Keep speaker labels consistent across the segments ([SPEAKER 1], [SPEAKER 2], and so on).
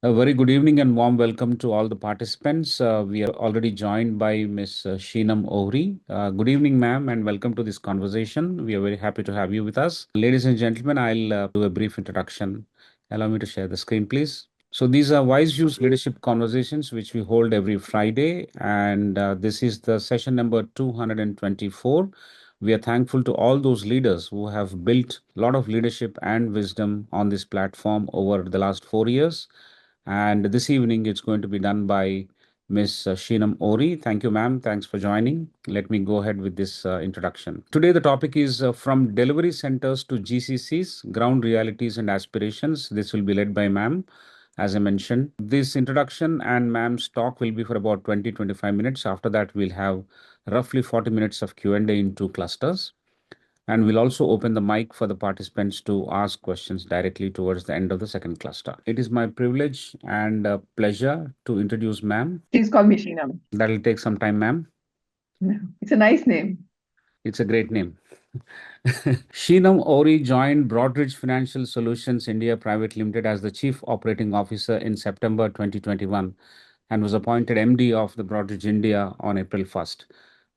[SPEAKER 1] A very good evening and warm welcome to all the participants. We are already joined by Ms. Sheenam Ohrie. Good evening, ma'am, and welcome to this conversation. We are very happy to have you with us. Ladies and gentlemen, I'll do a brief introduction. Allow me to share the screen, please. So these are WiseViews leadership conversations, which we hold every Friday, and this is the session number 224. We are thankful to all those leaders who have built a lot of leadership and wisdom on this platform over the last 4 years. And this evening, it's going to be done by Miss Sheenam Ohrie. Thank you, ma'am. Thanks for joining. Let me go ahead with this introduction. Today, the topic is from delivery centers to GCCs, ground realities and aspirations. This will be led by ma'am. As I mentioned, this introduction and ma'am's talk will be for about 20-25 minutes. After that, we'll have roughly 40 minutes of Q&A in two clusters. And we'll also open the mic for the participants to ask questions directly towards the end of the second cluster. It is my privilege and pleasure to introduce ma'am.
[SPEAKER 2] Please call me Sheenam.
[SPEAKER 1] That'll take some time, ma'am.
[SPEAKER 2] It's a nice name.
[SPEAKER 1] It's a great name. Sheenam Ohrie joined Broadridge Financial Solutions India Private Limited as the Chief Operating Officer in September 2021 and was appointed MD of the Broadridge India on April 1st,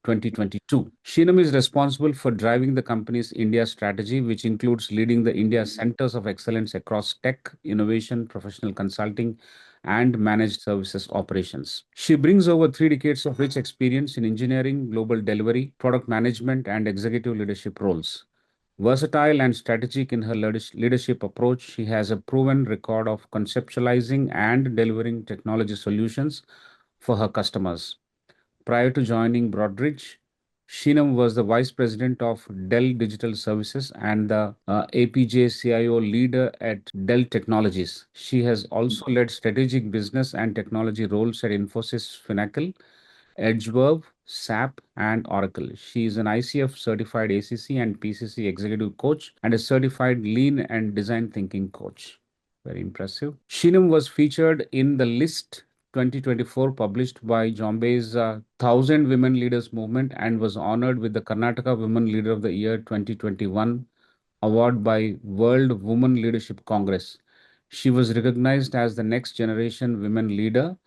[SPEAKER 1] 2022. Sheenam is responsible for driving the company's India strategy, which includes leading the India Centers of Excellence across tech, innovation, professional consulting, and managed services operations. She brings over 3 decades of rich experience in engineering, global delivery, product management, and executive leadership roles. Versatile and strategic in her leadership approach, she has a proven record of conceptualizing and delivering technology solutions for her customers. Prior to joining Broadridge, Sheenam was the Vice President of Dell Digital Services and the APJ CIO leader at Dell Technologies. She has also led strategic business and technology roles at Infosys Finacle, Edgeworth, SAP, and Oracle. She is an ICF certified ACC and PCC executive coach and a certified lean and design thinking coach. Very impressive. Sheenam was featured in the list 2024 published by Jombe's 1000 Women Leaders Movement and was honored with the Karnataka Women Leader of the Year 2021 award by World Women Leadership Congress. She was recognized as the next generation women leader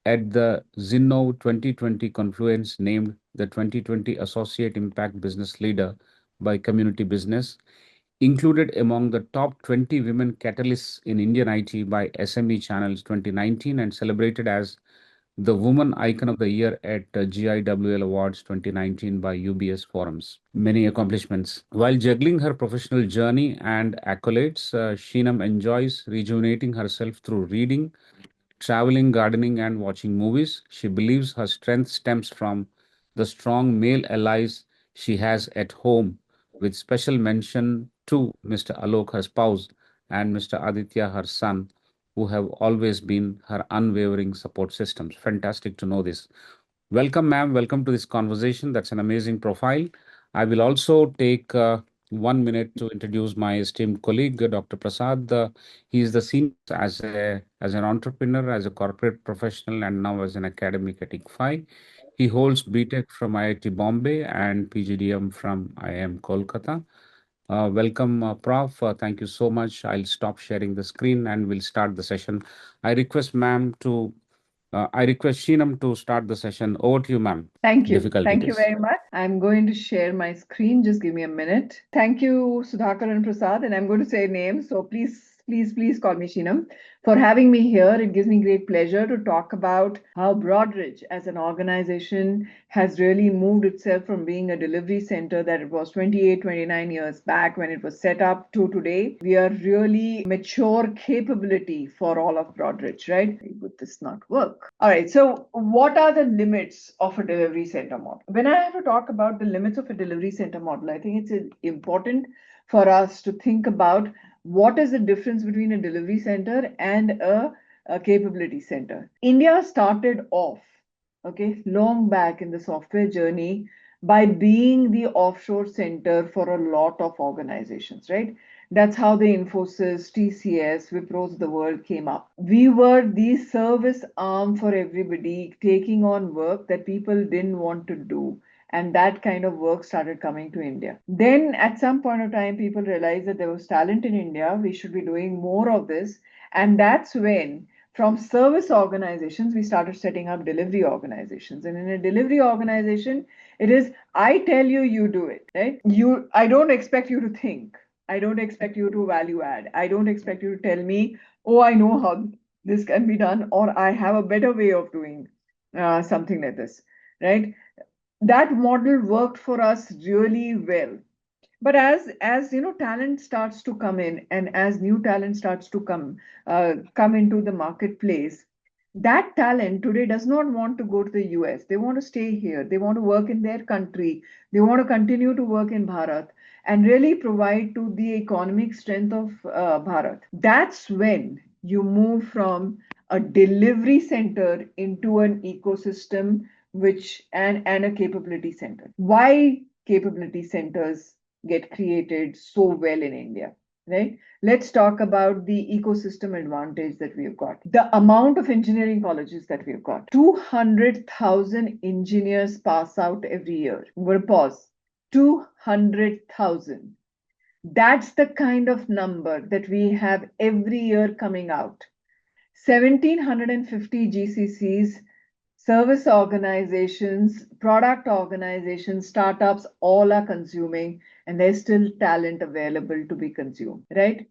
[SPEAKER 1] at the Zinno 2020 Confluence, named the 2020 Associate Impact Business Leader by Community Business, included among the top 20 women catalysts in Indian IT by SME Channels 2019, and celebrated as the Woman Icon of the Year at GIWL Awards 2019 by UBS Forums. Many accomplishments. While juggling her professional journey and accolades, Sheenam enjoys rejuvenating herself through reading, traveling, gardening, and watching movies. She believes her strength stems from the strong male allies she has at home, with special mention to Mr. Alok, her spouse, and Mr. Aditya, her son, who have always been her unwavering support systems. Fantastic to know this. Welcome, ma'am. Welcome to this conversation. That's an amazing profile. I will also take 1 minute to introduce my esteemed colleague, Dr. Prasad. He is the senior as an entrepreneur, as a corporate professional, and now as an academic at ICFAI. He holds BTech from IIT Bombay and PGDM from IIM Kolkata. Welcome, Prof. Thank you so much. I'll stop sharing the screen and we'll start the session. I request Sheenam to start the session. Over to you, ma'am.
[SPEAKER 2] Thank you.
[SPEAKER 1] Difficulty
[SPEAKER 2] Thank you
[SPEAKER 1] this.
[SPEAKER 2] very much. I'm going to share my screen. Just give me a minute. Thank you, Sudhakar and Prasad. And I'm going to say names. So please call me Sheenam for having me here. It gives me great pleasure to talk about how Broadridge as an organization has really moved itself from being a delivery center that it was 28, 29 years back when it was set up to today. We are really mature capability for all of Broadridge, right? Would this not work? All right. So what are the limits of a delivery center model? When I have to talk about the limits of a delivery center model, I think it's important for us to think about what is the difference between a delivery center and a capability center. India started off, okay, long back in the software journey by being the offshore center for a lot of organizations, right? That's how the Infosys, TCS, Wipros of the world came up. We were the service arm for everybody, taking on work that people didn't want to do. And that kind of work started coming to India. Then at some point of time, people realized that there was talent in India. We should be doing more of this. And that's when From service organizations, we started setting up delivery organizations. And in a delivery organization, it is, I tell you, you do it, right? I don't expect you to think. I don't expect you to value add. I don't expect you to tell me, oh, I know how this can be done, or I have a better way of doing something like this, right? That model worked for us really well. But as talent starts to come in, and as new talent starts to come into the marketplace, that talent today does not want to go to the US. They want to stay here. They want to work in their country. They want to continue to work in Bharat and really provide to the economic strength of Bharat. That's when you move from a delivery center into an ecosystem, which and a capability center. Why capability centers get created so well in India, right? Let's talk about the ecosystem advantage that we've got. The amount of engineering colleges that we've got. 200,000 engineers pass out every year. I'm going to pause. 200,000. That's the kind of number that we have every year coming out. 1,750 GCCs, service organizations, product organizations, startups, all are consuming, and there's still talent available to be consumed, right?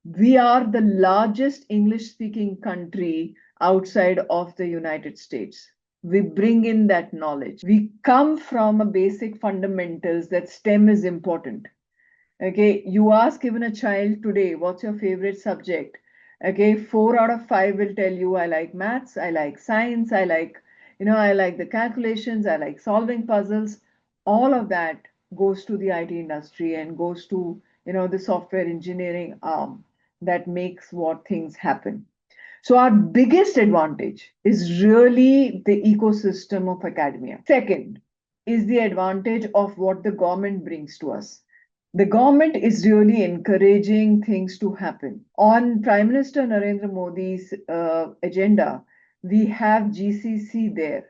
[SPEAKER 2] We are the largest English-speaking country outside of the United States. We bring in that knowledge. We come from a basic fundamentals that STEM is important. Okay, you ask even a child today, what's your favorite subject? Okay, 4 out of 5 will tell you, I like maths, I like science, I like the calculations, I like solving puzzles. All of that goes to the IT industry and goes to, the software engineering arm that makes what things happen. So our biggest advantage is really the ecosystem of academia. Second is the advantage of what the government brings to us. The government is really encouraging things to happen. On Prime Minister Narendra Modi's agenda, we have GCC there,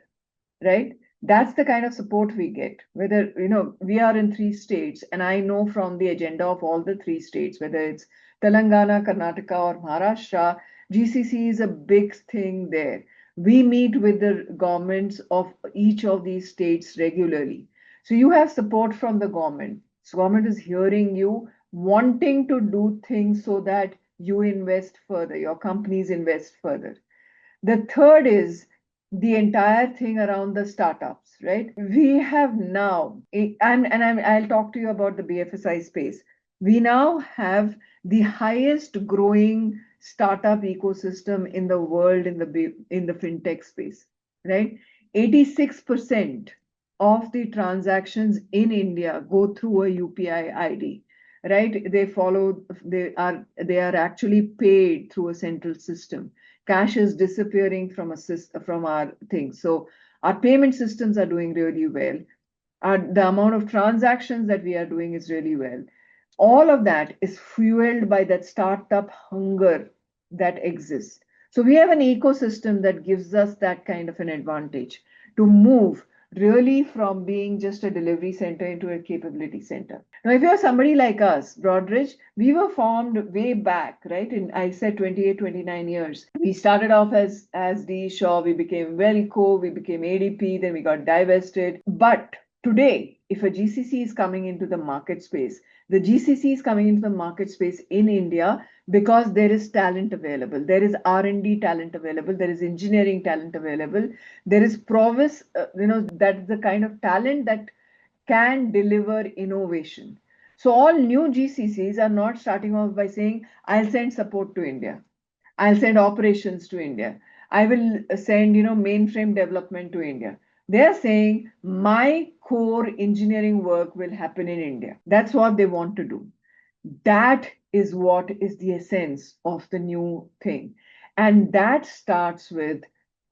[SPEAKER 2] right? That's the kind of support we get. Whether, we are in 3 states, and I know from the agenda of all the 3 states, whether it's Telangana, Karnataka, or Maharashtra, GCC is a big thing there. We meet with the governments of each of these states regularly. So you have support from the government. So government is hearing you, wanting to do things so that you invest further, your companies invest further. The third is the entire thing around the startups, right? We have now, I'll talk to you about the BFSI space. We now have the highest growing startup ecosystem in the world in the fintech space, right? 86% of the transactions in India go through a UPI ID, right? They are actually paid through a central system. Cash is disappearing from our things. So our payment systems are doing really well. The amount of transactions that we are doing is really well. All of that is fueled by that startup hunger that exists. So we have an ecosystem that gives us that kind of an advantage to move really from being just a delivery center into a capability center. Now, if you're somebody like us, Broadridge, we were formed way back, right? I said 28, 29 years. We started off as D Shaw, we became Velco, we became ADP, then we got divested. But today, if a GCC is coming into the market space, the GCC is coming into the market space in India because there is talent available. There is R&D talent available. There is engineering talent available. There is prowess, that's the kind of talent that can deliver innovation. So all new GCCs are not starting off by saying, I'll send support to India. I'll send operations to India. I will send, mainframe development to India. They're saying my core engineering work will happen in India. That's what they want to do. That is what is the essence of the new thing. And that starts with,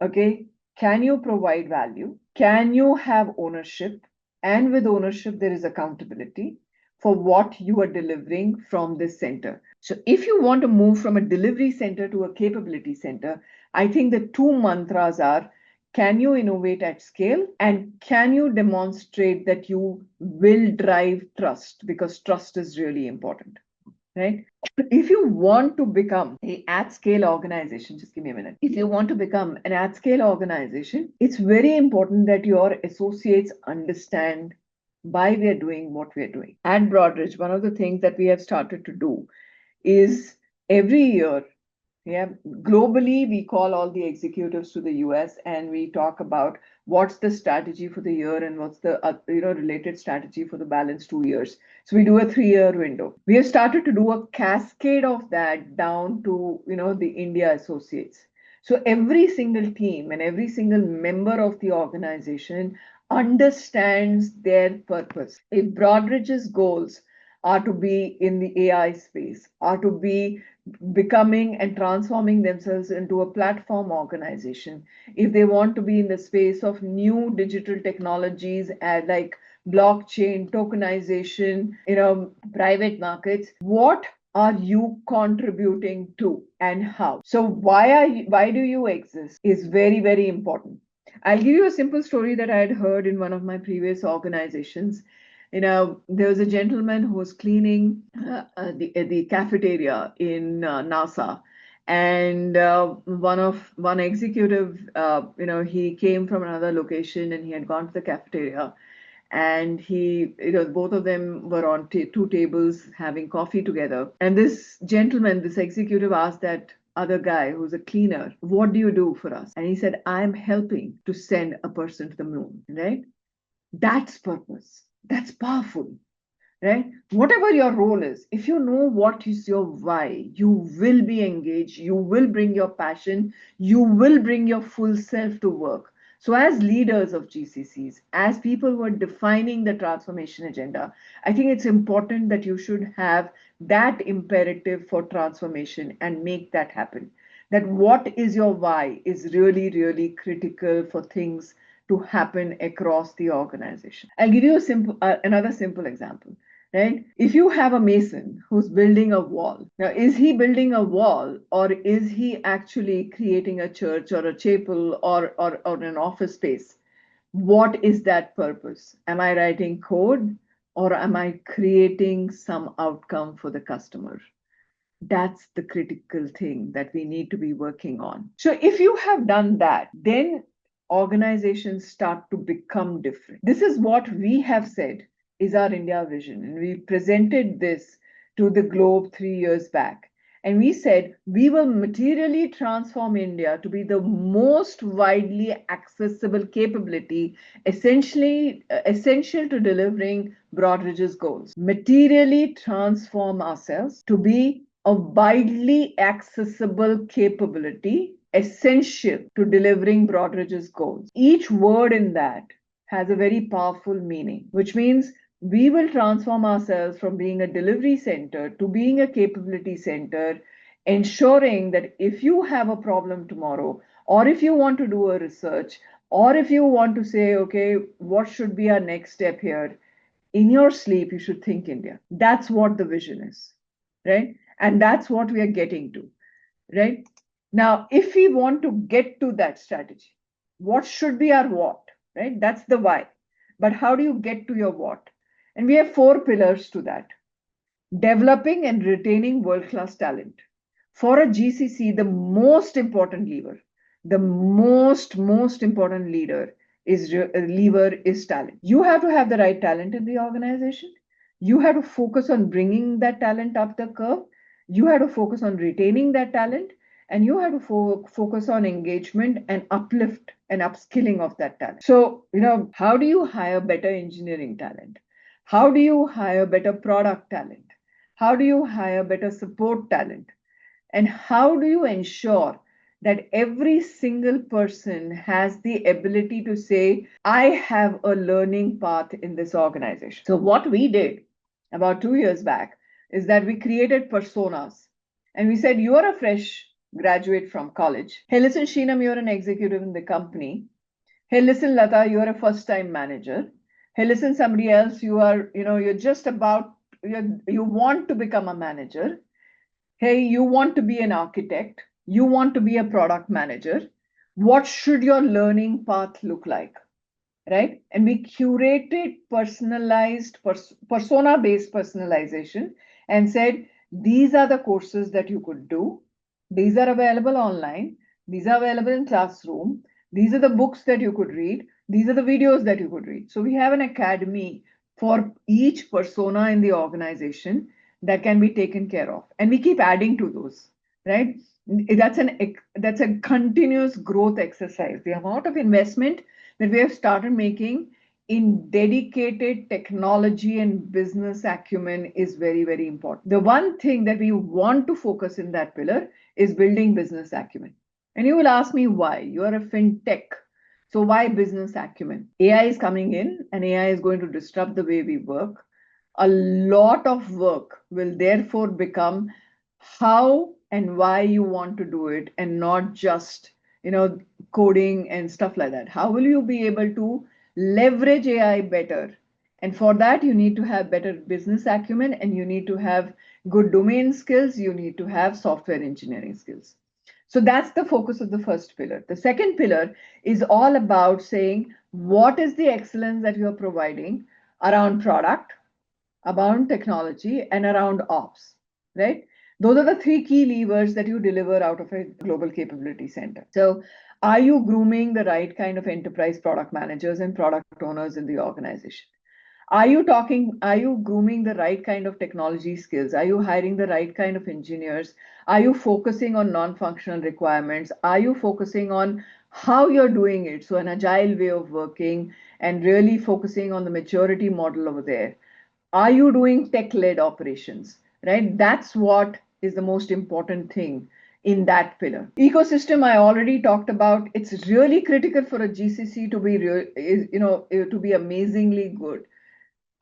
[SPEAKER 2] okay, can you provide value? Can you have ownership? And with ownership, there is accountability for what you are delivering from this center. So if you want to move from a delivery center to a capability center, I think the 2 mantras are, can you innovate at scale? And can you demonstrate that you will drive trust? Because trust is really important. right? If you want to become an at-scale organization, just give me a minute. If you want to become an at-scale organization, it's very important that your associates understand why we are doing what we are doing. At Broadridge, one of the things that we have started to do is every year, yeah, globally, we call all the executives to the US and we talk about what's the strategy for the year and what's the related strategy for the balance 2 years. So we do a 3-year window. We have started to do a cascade of that down to the India associates. So every single team and every single member of the organization understands their purpose. If Broadridge's goals are to be in the AI space, are to be becoming and transforming themselves into a platform organization, if they want to be in the space of new digital technologies like blockchain, tokenization, private markets, what are you contributing to and how? So why do you exist is very, very important. I'll give you a simple story that I had heard in one of my previous organizations. There was a gentleman who was cleaning the cafeteria in NASA, and one executive, he came from another location and he had gone to the cafeteria, and both of them were on two tables having coffee together. And this gentleman, this executive, asked that other guy who's a cleaner, "What do you do for us?" And he said, "I'm helping to send a person to the moon." Right? That's purpose. That's powerful, right? Whatever your role is, if you know what is your why, you will be engaged, you will bring your passion, you will bring your full self to work. So as leaders of GCCs, as people who are defining the transformation agenda, I think it's important that you should have that imperative for transformation and make that happen. That what is your why is really, really critical for things to happen across the organization. I'll give you another simple example. Right? If you have a mason who's building a wall, now is he building a wall or is he actually creating a church or a chapel or an office space? What is that purpose? Am I writing code or am I creating some outcome for the customer? That's the critical thing that we need to be working on. So if you have done that, then organizations start to become different. This is what we have said is our India vision. And we presented this to the globe 3 years back. And we said we will materially transform India to be the most widely accessible capability, essential to delivering Broadridge's goals. Materially transform ourselves to be a widely accessible capability essential to delivering Broadridge's goals. Each word in that has a very powerful meaning, which means we will transform ourselves from being a delivery center to being a capability center, ensuring that if you have a problem tomorrow, or if you want to do a research, or if you want to say, okay, what should be our next step here? In your sleep, you should think India. That's what the vision is, right? And that's what we are getting to, right? Now, if we want to get to that strategy, what should be our what, right? That's the why. But how do you get to your what? And we have 4 pillars to that. Developing and retaining world-class talent. For a GCC, the most important lever, the most important lever is talent. You have to have the right talent in the organization. You have to focus on bringing that talent up the curve. You have to focus on retaining that talent, and you have to focus on engagement and uplift and upskilling of that talent. So, how do you hire better engineering talent? How do you hire better product talent? How do you hire better support talent? And how do you ensure that every single person has the ability to say, I have a learning path in this organization? So what we did about 2 years back is that we created personas. And we said, you are a fresh graduate from college. Hey, listen, Sheenam, you're an executive in the company. Hey, listen, Lata, you're a first-time manager. Hey, listen, somebody else, you're just about, you want to become a manager. Hey, you want to be an architect, you want to be a product manager. What should your learning path look like? Right? And we curated personalized, persona-based personalization and said, These are the courses that you could do. These are available online. These are available in classroom. These are the books that you could read. These are the videos that you could read. So we have an academy for each persona in the organization that can be taken care of. And we keep adding to those, right? That's a continuous growth exercise. The amount of investment that we have started making in dedicated technology and business acumen is very, very important. The one thing that we want to focus in that pillar is building business acumen. And you will ask me why. You are a fintech. So why business acumen? AI is coming in and AI is going to disrupt the way we work. A lot of work will therefore become how and why you want to do it and not just, coding and stuff like that. How will you be able to leverage AI better? And for that, you need to have better business acumen and you need to have good domain skills. You need to have software engineering skills. So that's the focus of the first pillar. The second pillar is all about saying what is the excellence that you're providing around product, around technology, and around ops, right? Those are the three key levers that you deliver out of a global capability center. So, are you grooming the right kind of enterprise product managers and product owners in the organization? Are you grooming the right kind of technology skills? Are you hiring the right kind of engineers? Are you focusing on non-functional requirements? Are you focusing on how you're doing it? So, an agile way of working and really focusing on the maturity model over there. Are you doing tech-led operations, right? That's what is the most important thing in that pillar. Ecosystem I already talked about. It's really critical for a GCC to be to be amazingly good.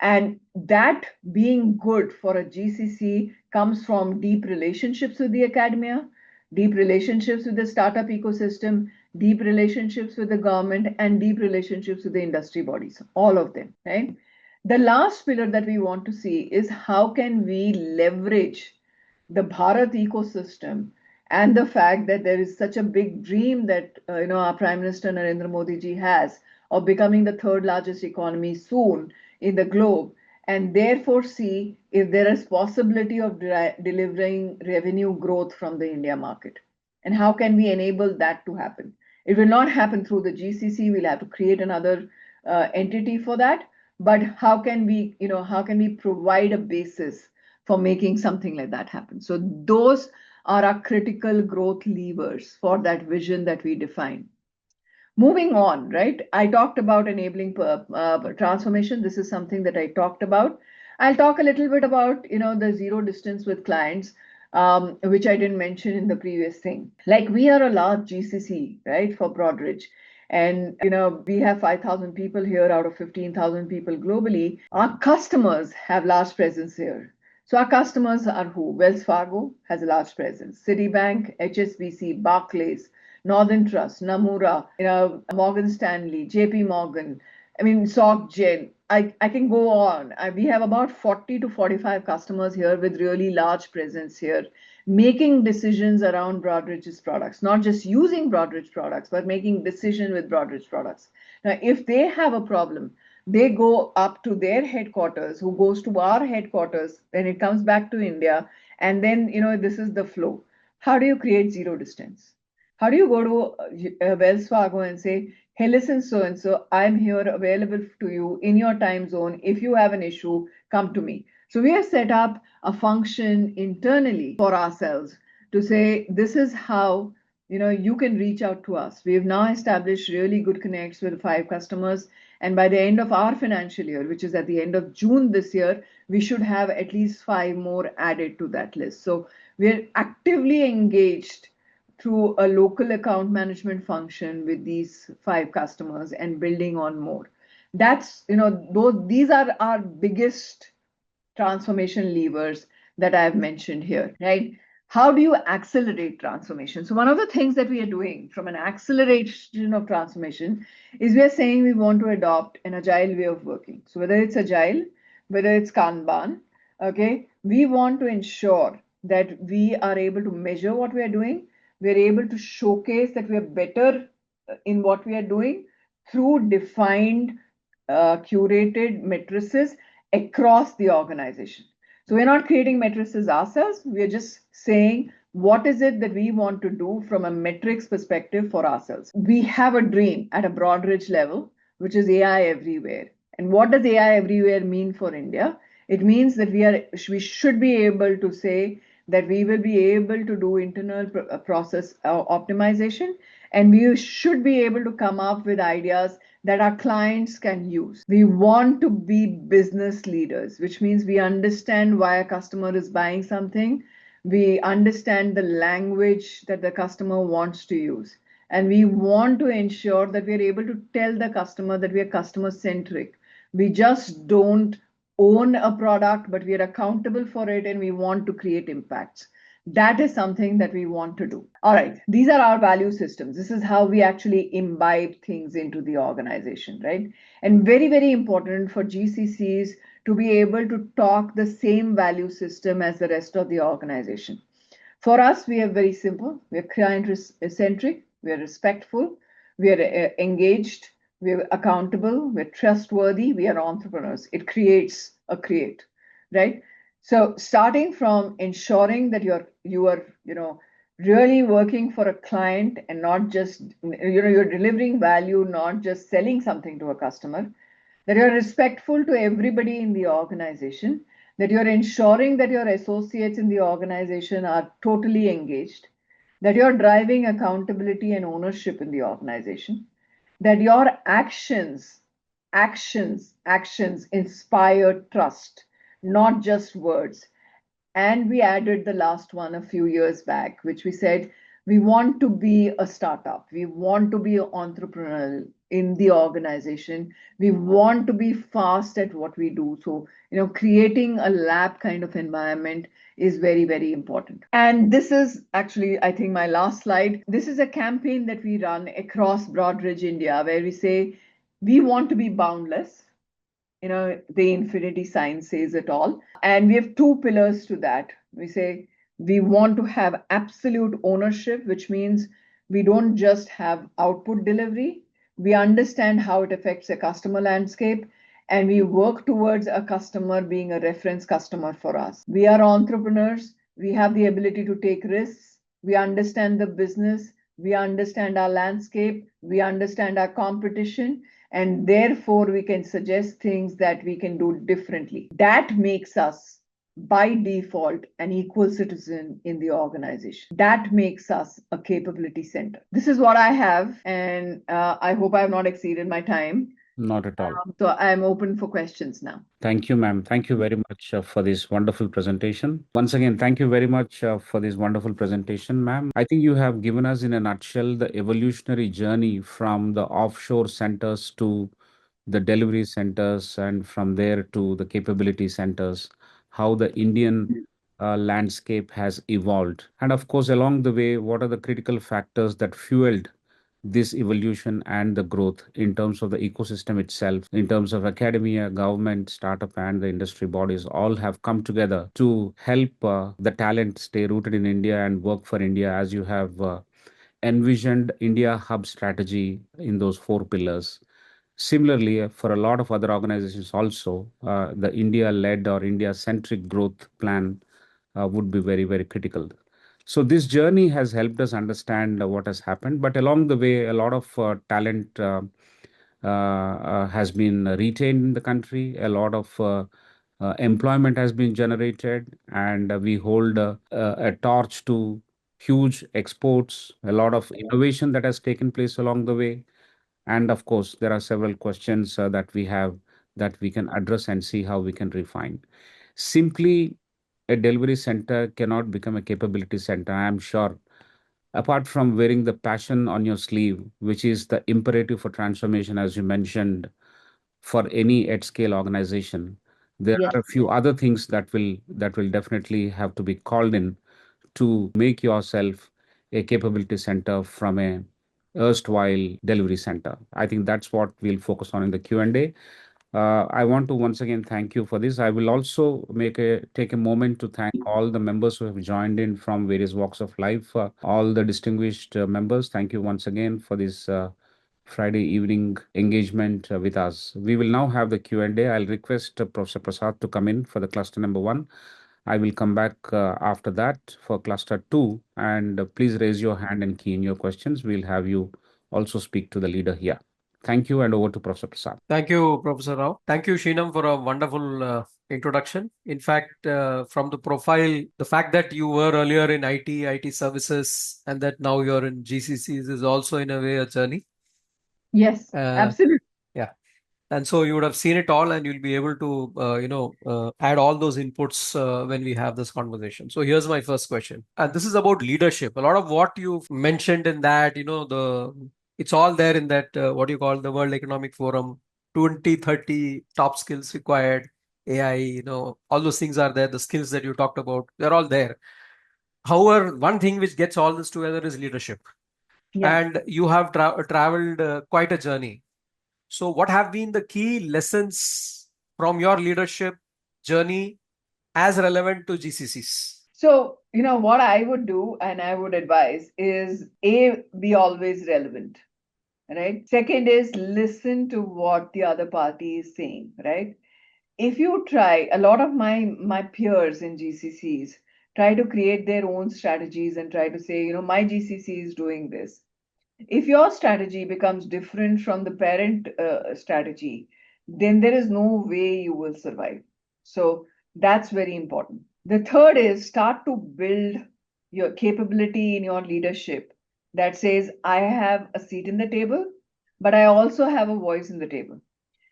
[SPEAKER 2] And that being good for a GCC comes from deep relationships with the academia, deep relationships with the startup ecosystem, deep relationships with the government, and deep relationships with the industry bodies, all of them, right? The last pillar that we want to see is how can we leverage the Bharat ecosystem and the fact that there is such a big dream that our Prime Minister Narendra Modi ji has of becoming the third largest economy soon in the globe, and therefore see if there is possibility of delivering revenue growth from the India market, and how can we enable that to happen. It will not happen through the GCC. We'll have to create another entity for that. But how can we provide a basis for making something like that happen? So those are our critical growth levers for that vision that we define. Moving on, right? I talked about enabling transformation. This is something that I talked about. I'll talk a little bit about, the zero distance with clients, which I didn't mention in the previous thing. Like we are a large GCC, right, for Broadridge. And, we have 5,000 people here out of 15,000 people globally. Our customers have large presence here. So our customers are who? Wells Fargo has a large presence. Citibank, HSBC, Barclays, Northern Trust, Nomura, Morgan Stanley, JP Morgan, Soc Gen. I can go on. We have about 40 to 45 customers here with really large presence here, making decisions around Broadridge's products, not just using Broadridge products, but making decisions with Broadridge products. Now, if they have a problem, they go up to their headquarters, who goes to our headquarters, then it comes back to India, and then, this is the flow. How do you create zero distance? How do you go to Wells Fargo and say, hey, listen, so and so, I'm here available to you in your time zone. If you have an issue, come to me. So we have set up a function internally for ourselves to say, this is how you can reach out to us. We have now established really good connects with 5 customers. And by the end of our financial year, which is at the end of June this year, we should have at least 5 more added to that list. So we're actively engaged through a local account management function with these 5 customers and building on more. That's, these are our biggest transformation levers that I've mentioned here, right? How do you accelerate transformation? So one of the things that we are doing from an acceleration of transformation is we are saying we want to adopt an agile way of working. So whether it's agile, whether it's Kanban, okay, we want to ensure that we are able to measure what we are doing. We're able to showcase that we are better in what we are doing through defined, curated matrices across the organization. So we're not creating matrices ourselves. We're just saying what is it that we want to do from a metrics perspective for ourselves. We have a dream at a Broadridge level, which is AI everywhere. And what does AI everywhere mean for India? It means that we should be able to say that we will be able to do internal process optimization, and we should be able to come up with ideas that our clients can use. We want to be business leaders, which means we understand why a customer is buying something. We understand the language that the customer wants to use. And we want to ensure that we are able to tell the customer that we are customer centric. We just don't own a product, but we are accountable for it and we want to create impacts. That is something that we want to do. All right, these are our value systems. This is how we actually imbibe things into the organization, right? And very, very important for GCCs to be able to talk the same value system as the rest of the organization. For us, we are very simple. We are client-centric, we are respectful, we are engaged, we are accountable, we're trustworthy, we are entrepreneurs. It creates a create, right? So starting from ensuring that you are really working for a client and not just you're delivering value, not just selling something to a customer, that you're respectful to everybody in the organization, that you're ensuring that your associates in the organization are totally engaged, that you're driving accountability and ownership in the organization, that your actions inspire trust, not just words. And we added the last one a few years back, which we said we want to be a startup. We want to be entrepreneurial in the organization. We want to be fast at what we do. So, creating a lab kind of environment is very, very important. And this is actually, I think, my last slide. This is a campaign that we run across Broadridge India, where we say we want to be boundless. The infinity sign says it all. And we have two pillars to that. We say we want to have absolute ownership, which means we don't just have output delivery. We understand how it affects a customer landscape, and we work towards a customer being a reference customer for us. We are entrepreneurs. We have the ability to take risks. We understand the business. We understand our landscape. We understand our competition, and therefore we can suggest things that we can do differently. That makes us by default an equal citizen in the organization. That makes us a capability center. This is what I have, and I hope I have not exceeded my time.
[SPEAKER 1] Not at all.
[SPEAKER 2] So I'm open for questions now.
[SPEAKER 1] Thank you, ma'am. Thank you very much for this wonderful presentation. Once again, thank you very much for this wonderful presentation, ma'am. I think you have given us in a nutshell the evolutionary journey from the offshore centers to the delivery centers, and from there to the capability centers, how the Indian landscape has evolved. And of course, along the way, what are the critical factors that fueled this evolution and the growth in terms of the ecosystem itself, in terms of academia, government, startup, and the industry bodies all have come together to help the talent stay rooted in India and work for India, as you have envisioned India hub strategy in those four pillars. Similarly, for a lot of other organizations also, the India-led or India-centric growth plan would be very, very critical. So this journey has helped us understand what has happened, but along the way, a lot of talent has been retained in the country. A lot of employment has been generated, and we hold a torch to huge exports, a lot of innovation that has taken place along the way. And of course, there are several questions that we have that we can address and see how we can refine. Simply a delivery center cannot become a capability center, I am sure. Apart from wearing the passion on your sleeve, which is the imperative for transformation, as you mentioned, for any at scale organization, there
[SPEAKER 2] Yes.
[SPEAKER 1] are a few other things that will definitely have to be called in to make yourself a capability center from a erstwhile delivery center. I think that's what we'll focus on in the Q&A. I want to once again thank you for this. I will also take a moment to thank all the members who have joined in from various walks of life, all the distinguished members. Thank you once again for this Friday evening engagement with us. We will now have the Q&A. I'll request Professor Prasad to come in for the cluster number 1. I will come back after that for cluster 2, and please raise your hand and key in your questions. We'll have you also speak to the leader here. Thank you, and over to Professor Prasad.
[SPEAKER 3] Thank you, Professor Rao. Thank you, Sheenam, for a wonderful introduction. In fact, from the profile, the fact that you were earlier in IT services, and that now you're in GCCs is also in a way a journey.
[SPEAKER 2] Yes, absolutely.
[SPEAKER 3] Yeah. And so you would have seen it all, and you'll be able to, add all those inputs when we have this conversation. So here's my first question, and this is about leadership. A lot of what you've mentioned in that, it's all there in that what you call the World Economic Forum 2030 top skills required, AI. All those things are there. The skills that you talked about, they're all there. However, one thing which gets all this together is leadership, and you have traveled quite a journey. So what have been the key lessons from your leadership journey as relevant to GCCs?
[SPEAKER 2] So, what I would do and I would advise is A, be always relevant, right? Second is listen to what the other party is saying, right? If you try, a lot of my peers in GCCs try to create their own strategies and try to say, my GCC is doing this. If your strategy becomes different from the parent strategy, then there is no way you will survive. So that's very important. The third is start to build your capability in your leadership that says, I have a seat in the table, but I also have a voice in the table.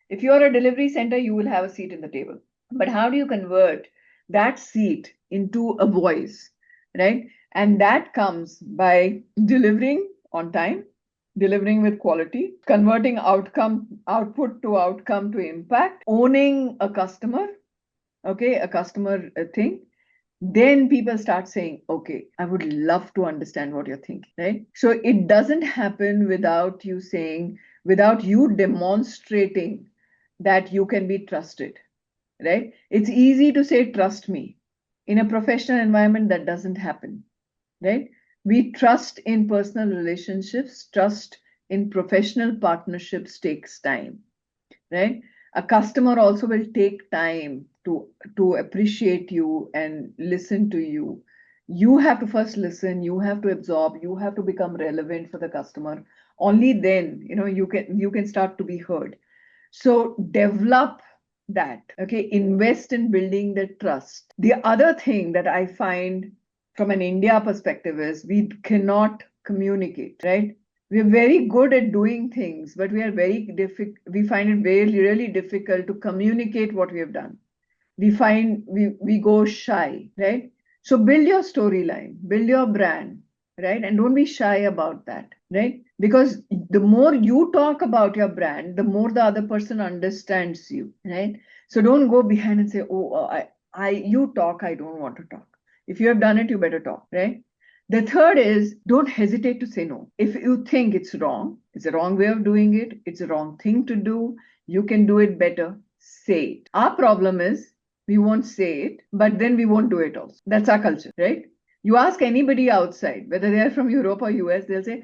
[SPEAKER 2] If you're a delivery center, you will have a seat in the table. But how do you convert that seat into a voice, right? And that comes by delivering on time, delivering with quality, converting output to outcome to impact, owning a customer, okay, a customer thing. Then people start saying, okay, I would love to understand what you're thinking, right? So it doesn't happen without you saying, without you demonstrating that you can be trusted, right? It's easy to say, trust me. In a professional environment, that doesn't happen, right? We trust in personal relationships, trust in professional partnerships takes time, right? A customer also will take time to appreciate you and listen to you. You have to first listen, you have to absorb, you have to become relevant for the customer. Only then, you can start to be heard. So develop that, okay? Invest in building the trust. The other thing that I find from an India perspective is we cannot communicate, right? We're very good at doing things, but we are we find it really difficult to communicate what we have done. We go shy, right? So build your storyline, build your brand, right? And don't be shy about that, right? Because the more you talk about your brand, the more the other person understands you, right? So don't go behind and say, oh, you talk, I don't want to talk. If you have done it, you better talk, right? The third is don't hesitate to say no. If you think it's wrong, it's a wrong way of doing it, it's a wrong thing to do, you can do it better, say it. Our problem is we won't say it, but then we won't do it also. That's our culture, right? You ask anybody outside, whether they're from Europe or US, they'll say,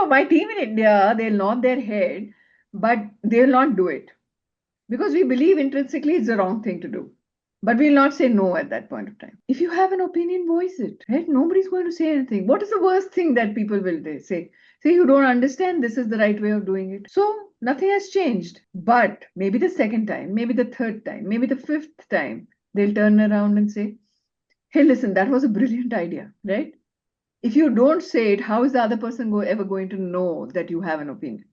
[SPEAKER 2] my team in India, they'll nod their head, but they'll not do it. Because we believe intrinsically it's the wrong thing to do. But we'll not say no at that point of time. If you have an opinion, voice it, right? Nobody's going to say anything. What is the worst thing that people will say? Say you don't understand, this is the right way of doing it. So nothing has changed. But maybe the second time, maybe the third time, maybe the fifth time, they'll turn around and say, hey, listen, that was a brilliant idea, right? If you don't say it, how is the other person ever going to know that you have an opinion?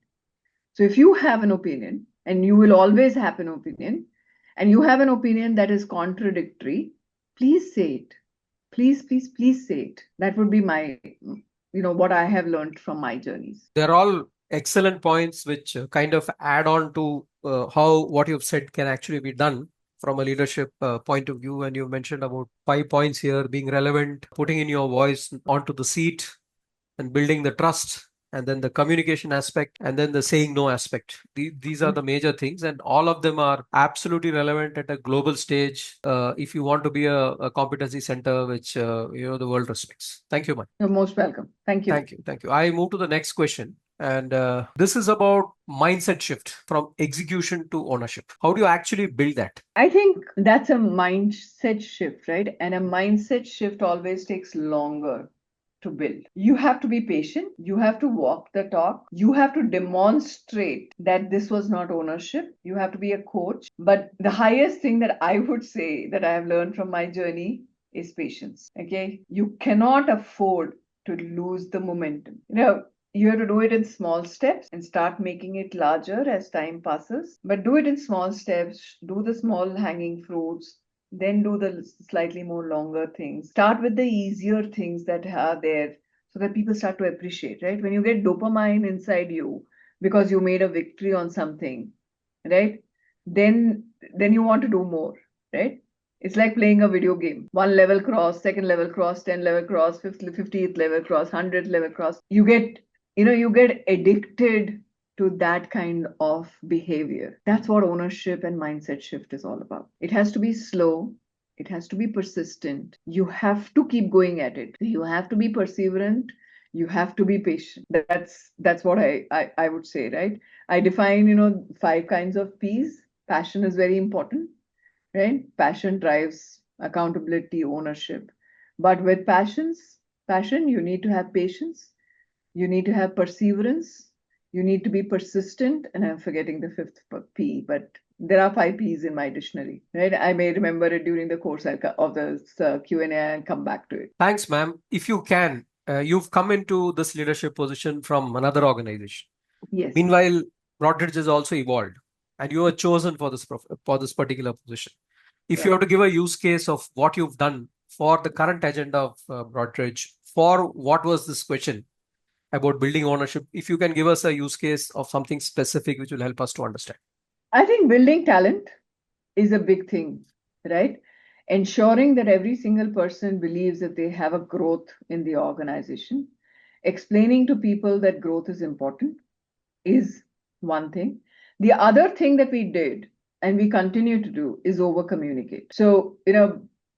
[SPEAKER 2] So if you have an opinion, and you will always have an opinion, and you have an opinion that is contradictory, please say it. Please say it. That would be my, what I have learned from my journeys.
[SPEAKER 3] They're all excellent points which kind of add on to how what you've said can actually be done from a leadership point of view. And you mentioned about 5 points here: being relevant, putting in your voice onto the seat, and building the trust, and then the communication aspect, and then the saying no aspect. These are the major things, and all of them are absolutely relevant at a global stage if you want to be a competency center which the world respects. Thank you, Mike.
[SPEAKER 2] You're most welcome. Thank you.
[SPEAKER 3] Thank you. I move to the next question. And this is about mindset shift from execution to ownership. How do you actually build that?
[SPEAKER 2] I think that's a mindset shift, right? And a mindset shift always takes longer to build. You have to be patient. You have to walk the talk. You have to demonstrate that this was not ownership. You have to be a coach. But the highest thing that I would say that I have learned from my journey is patience. Okay. You cannot afford to lose the momentum. You have to do it in small steps and start making it larger as time passes. But do it in small steps, do the small hanging fruits, then do the slightly more longer things. Start with the easier things that are there so that people start to appreciate, right? When you get dopamine inside you because you made a victory on something, right? Then you want to do more, right? It's like playing a video game. One level cross, second level cross, 10 level cross, 50th level cross, 100th level cross. You get addicted to that kind of behavior. That's what ownership and mindset shift is all about. It has to be slow. It has to be persistent. You have to keep going at it. You have to be perseverant. You have to be patient. That's what I would say, right? I define 5 kinds of P's. Passion is very important, right? Passion drives accountability, ownership. But with passion, you need to have patience. You need to have perseverance. You need to be persistent. And I'm forgetting the 5th P, but there are 5 P's in my dictionary, right? I may remember it during the course of the Q&A and come back to it.
[SPEAKER 3] Thanks, ma'am. If you can, you've come into this leadership position from another organization.
[SPEAKER 2] Yes.
[SPEAKER 3] Meanwhile, Broadridge has also evolved, and you were chosen for this particular position. If you have to give a use case of what you've done for the current agenda of Broadridge, for what was this question about building ownership, if you can give us a use case of something specific which will help us to understand.
[SPEAKER 2] I think building talent is a big thing, right? Ensuring that every single person believes that they have a growth in the organization. Explaining to people that growth is important is one thing. The other thing that we did and we continue to do is over communicate. So,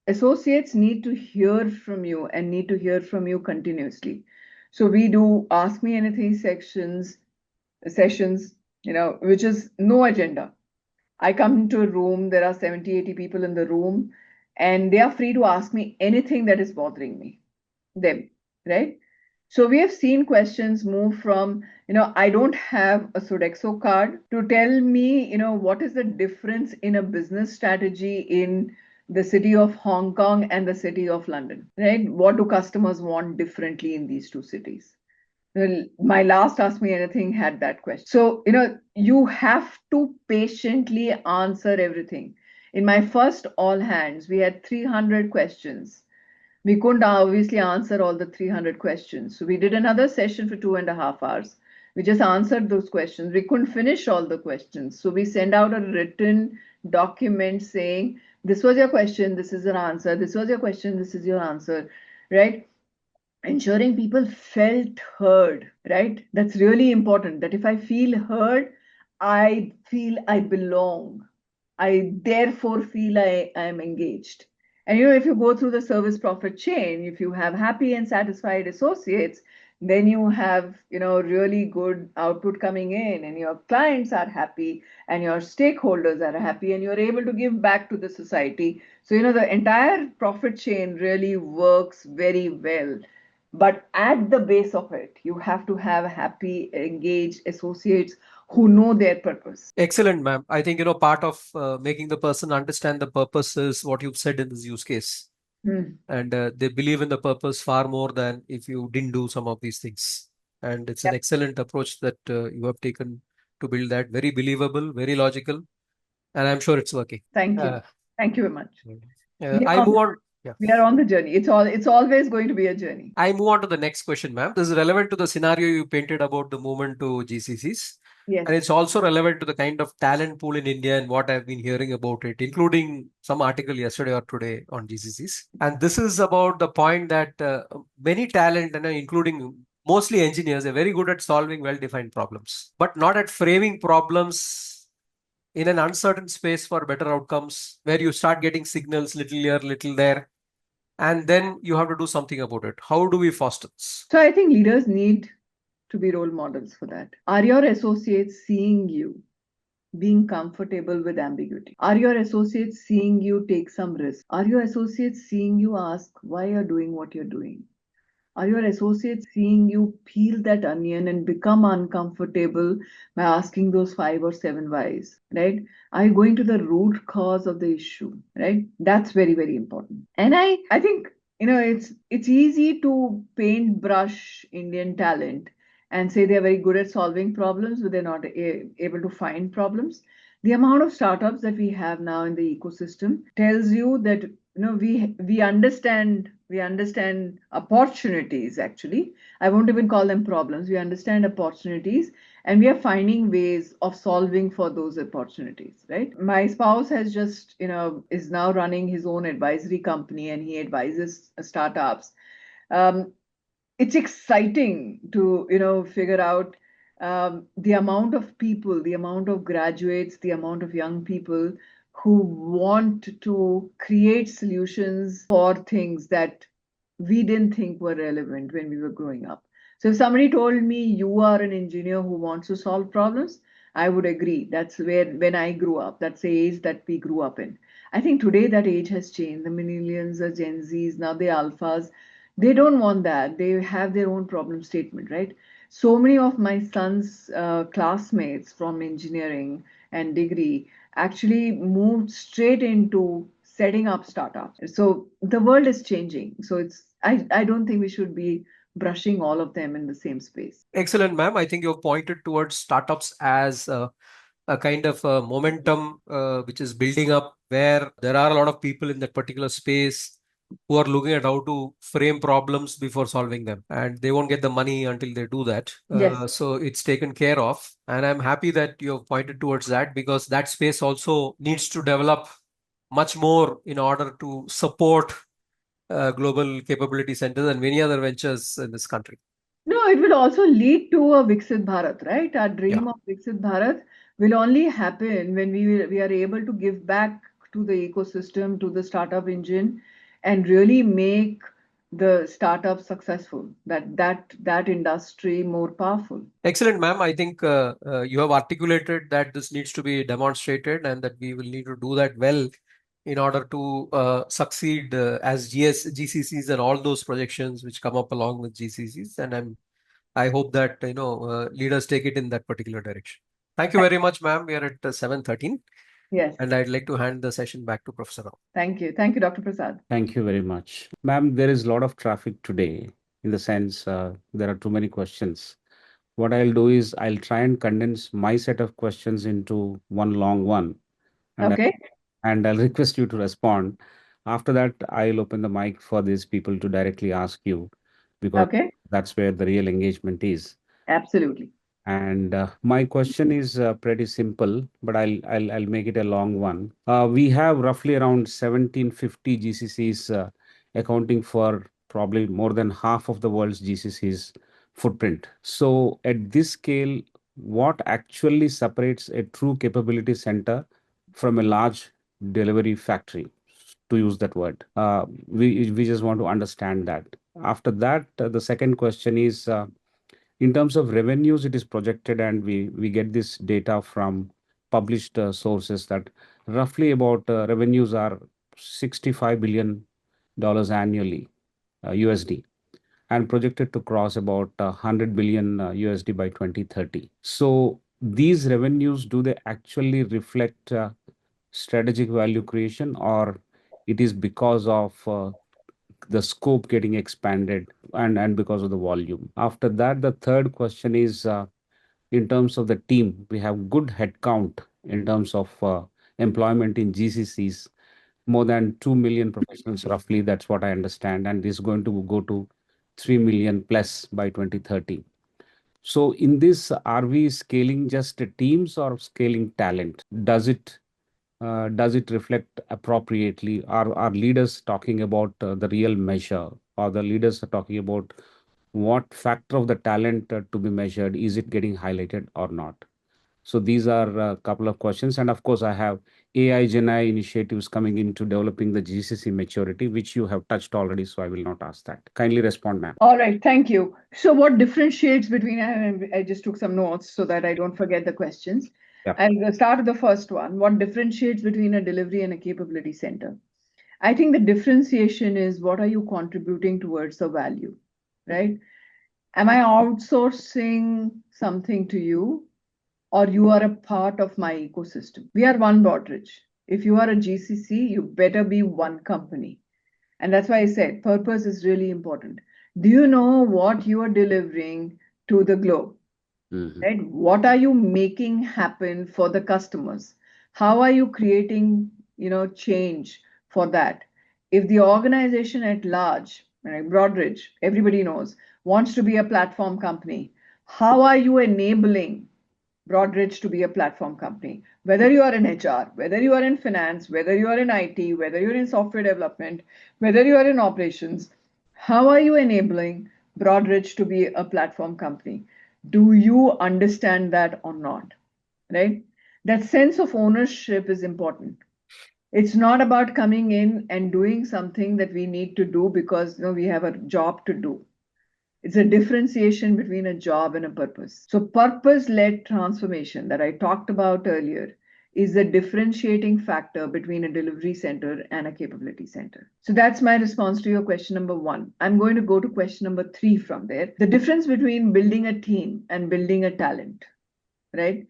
[SPEAKER 2] associates need to hear from you and need to hear from you continuously. So we do ask me anything sessions, which is no agenda. I come into a room, there are 70, 80 people in the room, and they are free to ask me anything that is bothering them, right? So we have seen questions move from, I don't have a Sodexo card to tell me, what is the difference in a business strategy in the city of Hong Kong and the city of London, right? What do customers want differently in these two cities? Well, my last Ask Me Anything had that question. So, you have to patiently answer everything. In my first all hands, we had 300 questions. We couldn't obviously answer all the 300 questions. So we did another session for 2.5 hours. We just answered those questions. We couldn't finish all the questions. So we send out a written document saying, this was your question, this is your answer. This was your question, this is your answer, right? Ensuring people felt heard, right? That's really important. That if I feel heard, I feel I belong. I therefore feel I am engaged. And if you go through the service profit chain, if you have happy and satisfied associates, then you have really good output coming in, and your clients are happy, and your stakeholders are happy, and you're able to give back to the society. So the entire profit chain really works very well. But at the base of it, you have to have happy, engaged associates who know their purpose.
[SPEAKER 3] Excellent, ma'am. I think, part of making the person understand the purpose is what you've said in this use case. And they believe in the purpose far more than if you didn't do some of these things. And it's an excellent approach that you have taken to build that. Very believable, very logical. And I'm sure it's working.
[SPEAKER 2] Thank you. Thank you very much.
[SPEAKER 3] I move on. Yeah.
[SPEAKER 2] We are on the journey. It's always going to be a journey.
[SPEAKER 3] I move on to the next question, ma'am. This is relevant to the scenario you painted about the movement to GCCs.
[SPEAKER 2] Yes.
[SPEAKER 3] And it's also relevant to the kind of talent pool in India and what I've been hearing about it, including some article yesterday or today on GCCs. And this is about the point that many talent, including mostly engineers, are very good at solving well-defined problems, but not at framing problems in an uncertain space for better outcomes, where you start getting signals little here, little there, and then you have to do something about it. How do we foster this?
[SPEAKER 2] So I think leaders need to be role models for that? Are your associates seeing you being comfortable with ambiguity? Are your associates seeing you take some risk? Are your associates seeing you ask why you're doing what you're doing? Are your associates seeing you peel that onion and become uncomfortable by asking those 5 or 7 whys, right? Are you going to the root cause of the issue, right? That's very, very important. And I think, it's easy to paintbrush Indian talent and say they're very good at solving problems, but they're not able to find problems. The amount of startups that we have now in the ecosystem tells you that we understand opportunities. Actually, I won't even call them problems. We understand opportunities, and we are finding ways of solving for those opportunities, right? My spouse has just is now running his own advisory company, and he advises startups. It's exciting to figure out the amount of people, the amount of graduates, the amount of young people who want to create solutions for things that we didn't think were relevant when we were growing up. So if somebody told me you are an engineer who wants to solve problems, I would agree. That's where, when I grew up, that's the age that we grew up in. I think today that age has changed. The millennials, the Gen Zs, now the alphas, they don't want that. They have their own problem statement, right? So many of my son's classmates from engineering and degree actually moved straight into setting up startups. So the world is changing. So I don't think we should be brushing all of them in the same space.
[SPEAKER 3] Excellent, ma'am. I think you've pointed towards startups as a kind of a momentum which is building up, where there are a lot of people in that particular space who are looking at how to frame problems before solving them, and they won't get the money until they do that.
[SPEAKER 2] Yes.
[SPEAKER 3] So it's taken care of, and I'm happy that you have pointed towards that, because that space also needs to develop much more in order to support global capability centers and many other ventures in this country.
[SPEAKER 2] No, it will also lead to a Viksit Bharat, right? Our
[SPEAKER 3] Yeah.
[SPEAKER 2] dream of Viksit Bharat will only happen when we are able to give back to the ecosystem, to the startup engine, and really make the startup successful, that industry more powerful.
[SPEAKER 3] Excellent, ma'am. I think you have articulated that this needs to be demonstrated and that we will need to do that well in order to succeed as GCCs and all those projections which come up along with GCCs. And I hope that leaders take it in that particular direction. Thank you very much, ma'am. We are at 7:13,
[SPEAKER 2] Yes.
[SPEAKER 3] and I'd like to hand the session back to Professor Rao.
[SPEAKER 2] Thank you. Thank you, Dr. Prasad.
[SPEAKER 1] Thank you very much. Ma'am, there is a lot of traffic today in the sense there are too many questions. What I'll do is I'll try and condense my set of questions into one long one, and
[SPEAKER 2] Okay.
[SPEAKER 1] I'll request you to respond. After that, I'll open the mic for these people to directly ask you, because
[SPEAKER 2] Okay.
[SPEAKER 1] that's where the real engagement is.
[SPEAKER 2] Absolutely.
[SPEAKER 1] And my question is pretty simple, but I'll make it a long one. We have roughly around 1750 GCCs, accounting for probably more than half of the world's GCCs footprint. So at this scale, what actually separates a true capability center from a large delivery factory, to use that word? We just want to understand that. After that, the second question is, in terms of revenues, it is projected, and we get this data from published sources, that roughly about revenues are $65 billion annually, USD, and projected to cross about 100 billion USD by 2030. So these revenues, do they actually reflect strategic value creation, or it is because of the scope getting expanded and because of the volume? After that, the third question is, in terms of the team, we have good headcount in terms of employment in GCCs, more than 2 million professionals roughly, that's what I understand, and this is going to go to 3 million plus by 2030. So in this, are we scaling just the teams or scaling talent? Does it reflect appropriately? Are leaders talking about the real measure, or the leaders are talking about what factor of the talent to be measured? Is it getting highlighted or not? So these are a couple of questions. And of course, I have AI Gen AI initiatives coming into developing the GCC maturity, which you have touched already. So I will not ask that. Kindly respond, ma'am.
[SPEAKER 2] All right, thank you. So what differentiates between, I just took some notes so that I don't forget the questions.
[SPEAKER 1] Yeah.
[SPEAKER 2] I'll start with the first one. What differentiates between a delivery and a capability center? I think the differentiation is what are you contributing towards the value, right? Am I outsourcing something to you, or you are a part of my ecosystem? We are one Broadridge. If you are a GCC, you better be one company. And that's why I said purpose is really important. Do you know what you are delivering to the globe? Right? What are you making happen for the customers? How are you creating, change for that? If the organization at large, right, Broadridge, everybody knows, wants to be a platform company, how are you enabling Broadridge to be a platform company? Whether you are in HR, whether you are in finance, whether you are in IT, whether you're in software development, whether you are in operations, how are you enabling Broadridge to be a platform company? Do you understand that or not? Right? That sense of ownership is important. It's not about coming in and doing something that we need to do because we have a job to do. It's a differentiation between a job and a purpose. So purpose-led transformation that I talked about earlier is a differentiating factor between a delivery center and a capability center. So that's my response to your question number 1. I'm going to go to question number 3 from there. The difference between building a team and building a talent, right?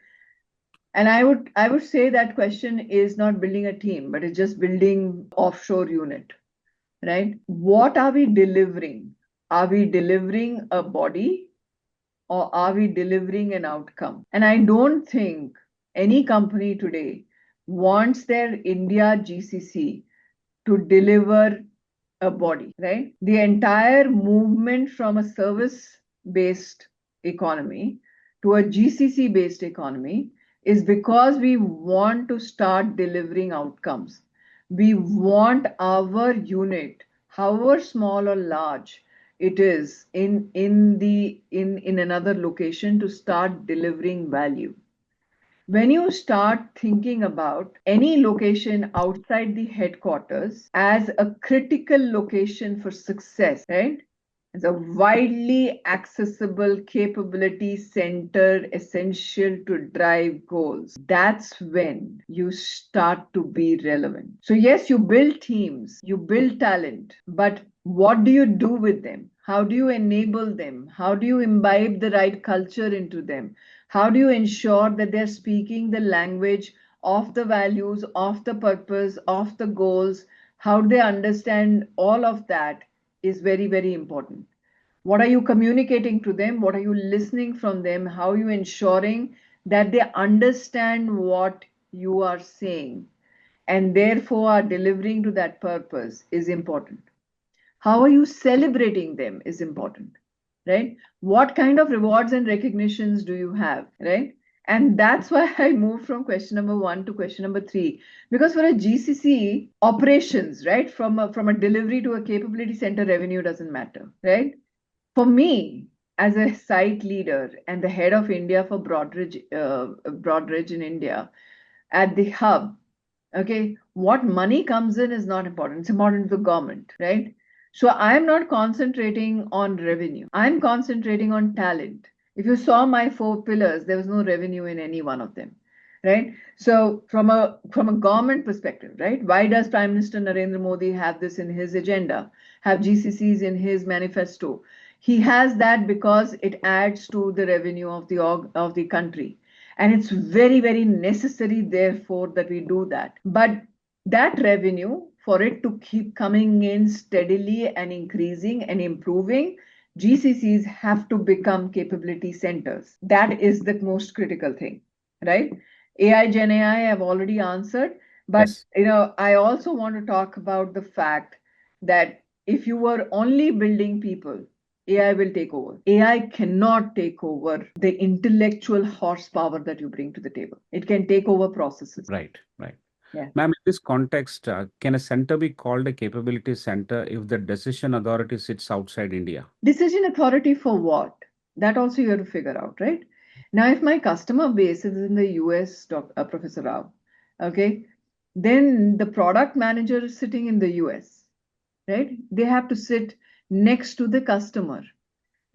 [SPEAKER 2] And I would say that question is not building a team, but it's just building offshore unit, right? What are we delivering? Are we delivering a body or are we delivering an outcome? And I don't think any company today wants their India GCC to deliver a body, right? The entire movement from a service-based economy to a GCC-based economy is because we want to start delivering outcomes. We want our unit, however small or large it is, in another location to start delivering value. When you start thinking about any location outside the headquarters as a critical location for success, right? It's a widely accessible capability center essential to drive goals. That's when you start to be relevant. So yes, you build teams, you build talent, but what do you do with them? How do you enable them? How do you imbibe the right culture into them? How do you ensure that they're speaking the language of the values, of the purpose, of the goals? How do they understand all of that is very, very important. What are you communicating to them? What are you listening from them? How are you ensuring that they understand what you are saying and therefore are delivering to that purpose is important. How are you celebrating them is important, right? What kind of rewards and recognitions do you have, right? And that's why I moved from question number 1 to question number 3. Because for a GCC operations, right, from a delivery to a capability center, revenue doesn't matter, right? For me, as a site leader and the head of India for Broadridge in India, at the hub, okay, what money comes in is not important. It's important to the government, right? So I'm not concentrating on revenue. I'm concentrating on talent. If you saw my 4 pillars, there was no revenue in any one of them, right? So from a government perspective, right? Why does Prime Minister Narendra Modi have this in his agenda, have GCCs in his manifesto? He has that because it adds to the revenue of the country. And it's very, very necessary, therefore, that we do that. But that revenue, for it to keep coming in steadily and increasing and improving, GCCs have to become capability centers. That is the most critical thing, right? AI Gen AI, I've already answered. But
[SPEAKER 1] Yes.
[SPEAKER 2] I also want to talk about the fact that if you were only building people, AI will take over. AI cannot take over the intellectual horsepower that you bring to the table. It can take over processes.
[SPEAKER 1] Right. Right.
[SPEAKER 2] Yeah.
[SPEAKER 1] Ma'am, in this context, can a center be called a capability center if the decision authority sits outside India?
[SPEAKER 2] Decision authority for what? That also you have to figure out, right? Now, if my customer base is in the US, Professor Rao, okay, then the product manager is sitting in the US, right? They have to sit next to the customer,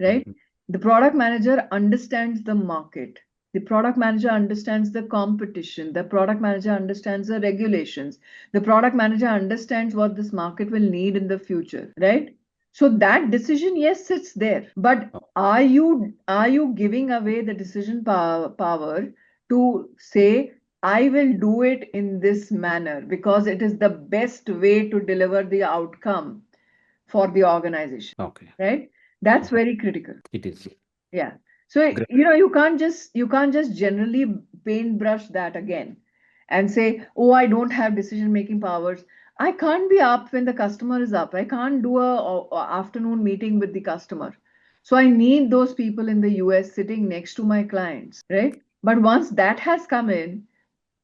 [SPEAKER 2] right?
[SPEAKER 1] Mhm.
[SPEAKER 2] The product manager understands the market. The product manager understands the competition. The product manager understands the regulations. The product manager understands what this market will need in the future, right? So that decision, yes, sits there. But
[SPEAKER 1] Oh,
[SPEAKER 2] are you giving away the decision power to say, I will do it in this manner because it is the best way to deliver the outcome for the organization,
[SPEAKER 1] okay.
[SPEAKER 2] right? That's
[SPEAKER 1] Mhm.
[SPEAKER 2] very critical.
[SPEAKER 1] It is.
[SPEAKER 2] Yeah. So,
[SPEAKER 1] Great.
[SPEAKER 2] you can't just generally paintbrush that again and say, oh, I don't have decision-making powers. I can't be up when the customer is up. I can't do a afternoon meeting with the customer. So I need those people in the US sitting next to my clients, right? But once that has come in,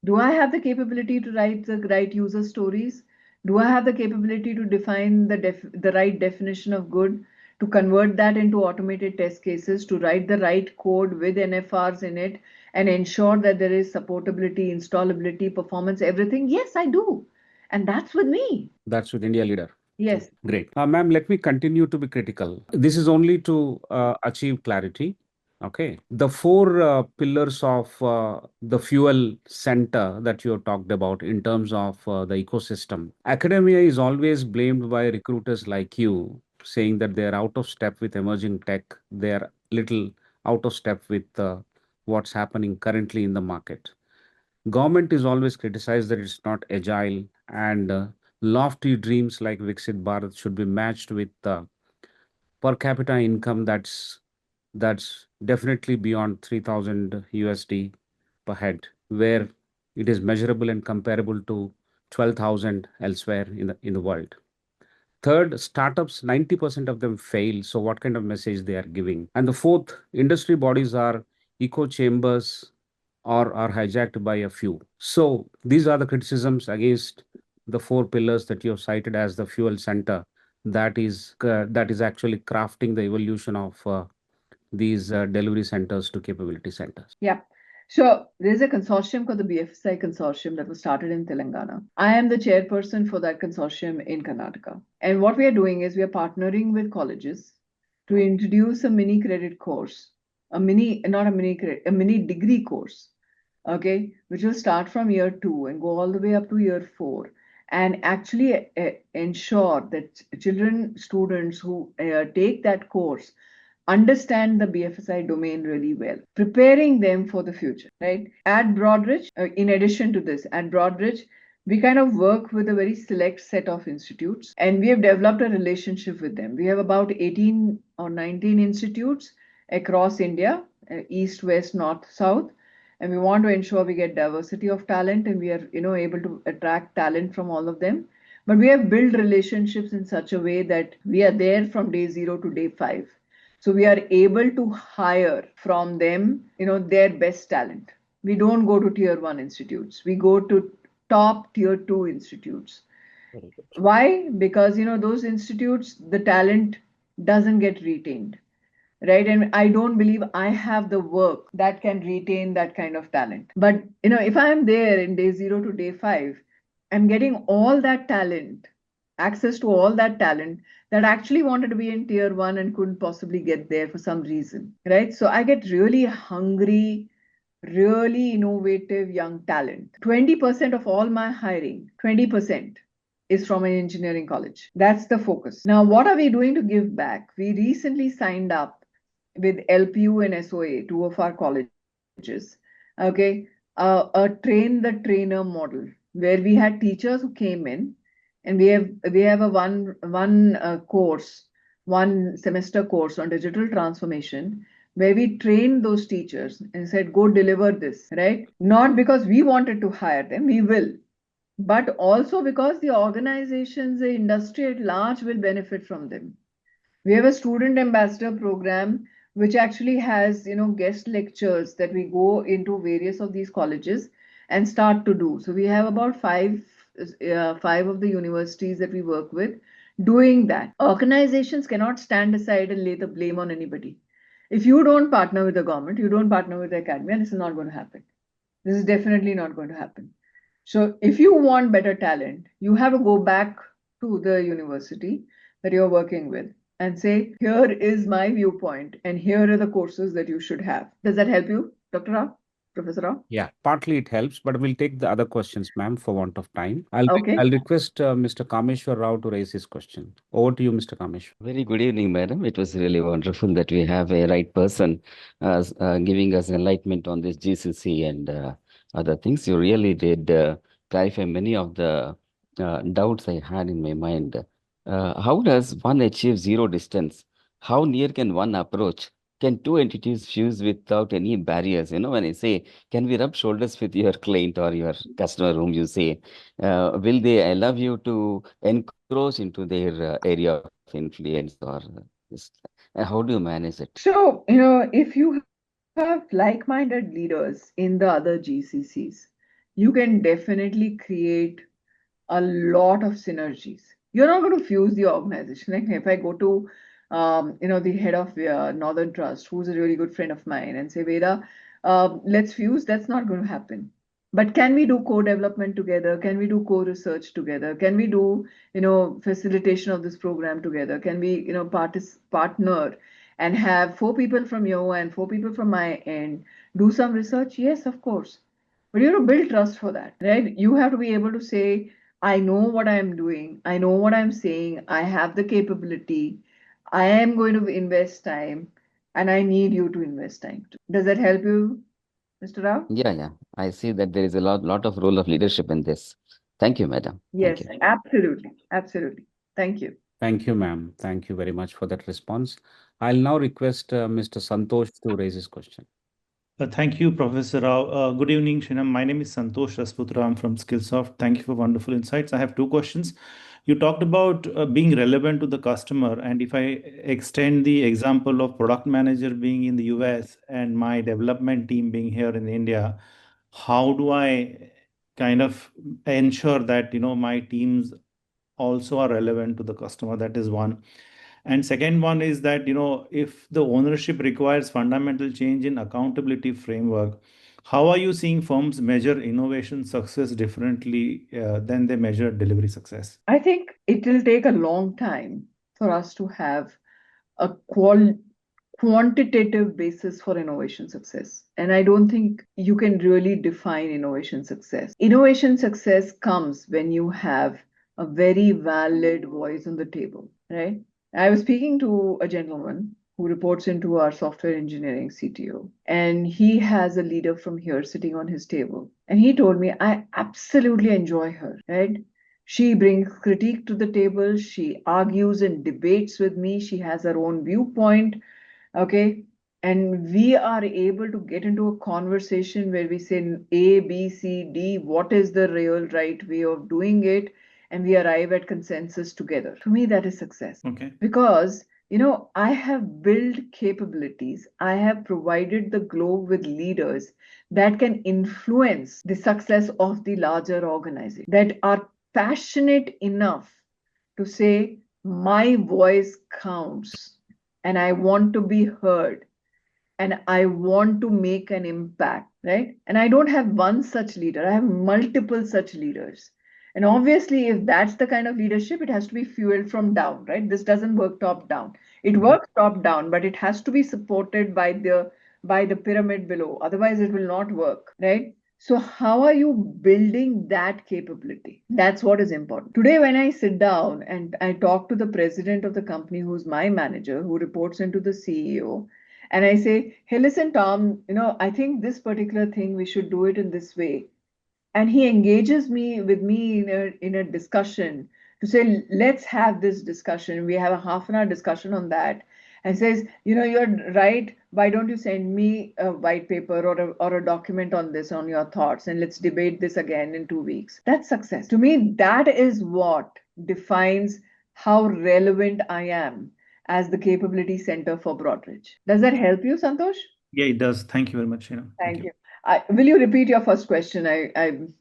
[SPEAKER 2] do I have the capability to write the right user stories? Do I have the capability to define the right definition of good, to convert that into automated test cases, to write the right code with NFRs in it, and ensure that there is supportability, installability, performance, everything? Yes, I do. And that's with me.
[SPEAKER 1] That's with India leader.
[SPEAKER 2] Yes.
[SPEAKER 1] Great. Ma'am, let me continue to be critical. This is only to achieve clarity. Okay. The four pillars of the fuel center that you have talked about in terms of the ecosystem. Academia is always blamed by recruiters like you, saying that they are out of step with emerging tech. They are little out of step with what's happening currently in the market. Government is always criticized that it's not agile, and lofty dreams like Viksit Bharat should be matched with per capita income that's definitely beyond 3,000 USD per head, where it is measurable and comparable to 12,000 elsewhere in the world. Third, startups, 90% of them fail. So what kind of message they are giving? And the fourth, industry bodies are echo chambers or are hijacked by a few. So these are the criticisms against the four pillars that you have cited as the fuel center that is actually crafting the evolution of these delivery centers to capability centers.
[SPEAKER 2] Yeah. So there's a consortium called the BFSI consortium that was started in Telangana. I am the chairperson for that consortium in Karnataka. And what we are doing is we are partnering with colleges to introduce a mini credit course, not a mini credit, a mini degree course, okay, which will start from year 2 and go all the way up to year 4, and actually ensure that students who take that course understand the BFSI domain really well, preparing them for the future, right? At Broadridge, in addition to this, at Broadridge, we kind of work with a very select set of institutes, and we have developed a relationship with them. We have about 18 or 19 institutes across India, east, west, north, south, and we want to ensure we get diversity of talent, and we are, able to attract talent from all of them. But we have built relationships in such a way that we are there from day 0 to day 5. So we are able to hire from them, their best talent. We don't go to tier 1 institutes. We go to top tier 2 institutes.
[SPEAKER 3] Very good.
[SPEAKER 2] Why? Because, those institutes, the talent doesn't get retained, right? And I don't believe I have the work that can retain that kind of talent. But, if I am there in day 0 to day 5, I'm getting all that talent, access to all that talent that actually wanted to be in tier 1 and couldn't possibly get there for some reason, right? So I get really hungry, really innovative young talent. 20% of all my hiring, 20% is from an engineering college. That's the focus. Now, what are we doing to give back? We recently signed up with LPU and SOA, two of our colleges, okay, a train the trainer model where we had teachers who came in, and we have a one semester course on digital transformation, where we trained those teachers and said, go deliver this, right? Not because we wanted to hire them, we will, but also because the organizations, the industry at large will benefit from them. We have a student ambassador program which actually has, guest lectures that we go into various of these colleges and start to do. So we have about five of the universities that we work with doing that. Organizations cannot stand aside and lay the blame on anybody. If you don't partner with the government, you don't partner with the academia, this is not going to happen. This is definitely not going to happen. So if you want better talent, you have to go back to the university that you're working with and say, here is my viewpoint and here are the courses that you should have. Does that help you, Dr. Rao? Professor Rao?
[SPEAKER 1] Yeah, partly it helps, but we'll take the other questions, ma'am, for want of time.
[SPEAKER 2] Okay.
[SPEAKER 1] I'll request Mr. Kameshwar Rao to raise his question. Over to you, Mr. Kameshwar.
[SPEAKER 4] Very good evening, madam. It was really wonderful that we have a right person giving us enlightenment on this GCC and other things. You really did clarify many of the doubts I had in my mind. How does one achieve zero distance? How near can one approach? Can two entities fuse without any barriers? You know, when I say, can we rub shoulders with your client or your customer whom you say, will they allow you to encroach into their area of influence or this, how do you manage it?
[SPEAKER 2] So, if you have like-minded leaders in the other GCCs, you can definitely create a lot of synergies. You're not going to fuse the organization. Like if I go to, the head of Northern Trust, who's a really good friend of mine, and say, Veda, let's fuse, that's not going to happen. But can we do co-development together? Can we do co-research together? Can we do, facilitation of this program together? Can we, partner and have 4 people from you and 4 people from my end do some research? Yes, of course. But you have to build trust for that, right? You have to be able to say, I know what I'm doing. I know what I'm saying. I have the capability. I am going to invest time and I need you to invest time too. Does that help you, Mr. Rao?
[SPEAKER 4] Yeah. I see that there is a lot of role of leadership in this. Thank you, madam.
[SPEAKER 2] Yes,
[SPEAKER 4] Thank you.
[SPEAKER 2] absolutely. Absolutely. Thank you.
[SPEAKER 1] Thank you, ma'am. Thank you very much for that response. I'll now request Mr. Santosh to raise his question.
[SPEAKER 5] Thank you, Professor Rao. Good evening, Sheenam. My name is Santosh Rasputra. I'm from Skillsoft. Thank you for wonderful insights. I have 2 questions. You talked about being relevant to the customer. And if I extend the example of product manager being in the US and my development team being here in India, how do I kind of ensure that, my teams also are relevant to the customer? That is one. And second one is that, if the ownership requires fundamental change in accountability framework, how are you seeing firms measure innovation success differently than they measure delivery success?
[SPEAKER 2] I think it will take a long time for us to have a quantitative basis for innovation success. And I don't think you can really define innovation success. Innovation success comes when you have a very valid voice on the table, right? I was speaking to a gentleman who reports into our software engineering CTO, and he has a leader from here sitting on his table. And he told me, I absolutely enjoy her, right? She brings critique to the table. She argues and debates with me. She has her own viewpoint. Okay. And we are able to get into a conversation where we say A, B, C, D, what is the real right way of doing it? And we arrive at consensus together. To me, that is success.
[SPEAKER 5] Okay.
[SPEAKER 2] Because, I have built capabilities. I have provided the globe with leaders that can influence the success of the larger organization, that are passionate enough to say, my voice counts and I want to be heard and I want to make an impact, right? And I don't have one such leader, I have multiple such leaders. And obviously, if that's the kind of leadership, it has to be fueled from down, right? This doesn't work top down. It works top down, but it has to be supported by the pyramid below. Otherwise, it will not work, right? So how are you building that capability? That's what is important. Today, when I sit down and I talk to the president of the company, who's my manager, who reports into the CEO, and I say, hey, listen, Tom, I think this particular thing, we should do it in this way. And he engages with me in a discussion to say, let's have this discussion. We have a half an hour discussion on that. And says, you're right. Why don't you send me a white paper or a document on this, on your thoughts, and let's debate this again in 2 weeks. That's success. To me, that is what defines how relevant I am as the capability center for Broadridge. Does that help you, Santosh?
[SPEAKER 5] Yeah, it does. Thank you very much.
[SPEAKER 2] Thank you. Will you repeat your first question? I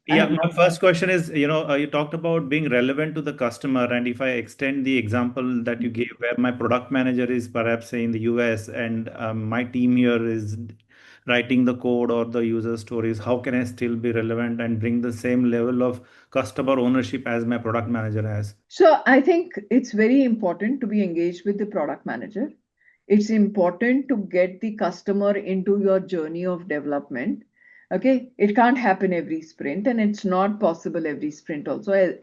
[SPEAKER 5] Yeah,
[SPEAKER 2] have
[SPEAKER 5] my first question is, you talked about being relevant to the customer, and if I extend the example that you gave, where my product manager is perhaps say in the US, and my team here is writing the code or the user stories, how can I still be relevant and bring the same level of customer ownership as my product manager has?
[SPEAKER 2] So I think it's very important to be engaged with the product manager. It's important to get the customer into your journey of development. Okay, it can't happen every sprint, and it's not possible every sprint also.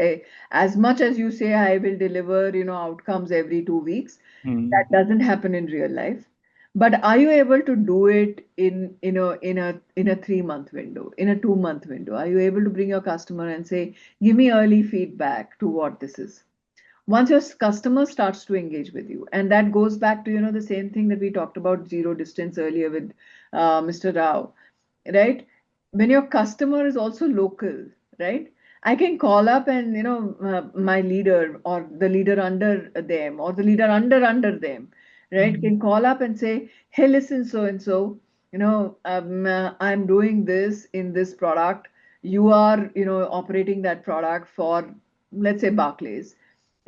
[SPEAKER 2] As much as you say I will deliver, outcomes every 2 weeks, that doesn't happen in real life. But are you able to do it in a 3 month window, in a 2 month window? Are you able to bring your customer and say, give me early feedback to what this is? Once your customer starts to engage with you, and that goes back to the same thing that we talked about zero distance earlier with Mr. Rao, right? When your customer is also local, right? I can call up and my leader or the leader under them or the leader under them, right? Can call up and say, hey, listen, so and so, I'm doing this in this product. You are operating that product for, let's say, Barclays.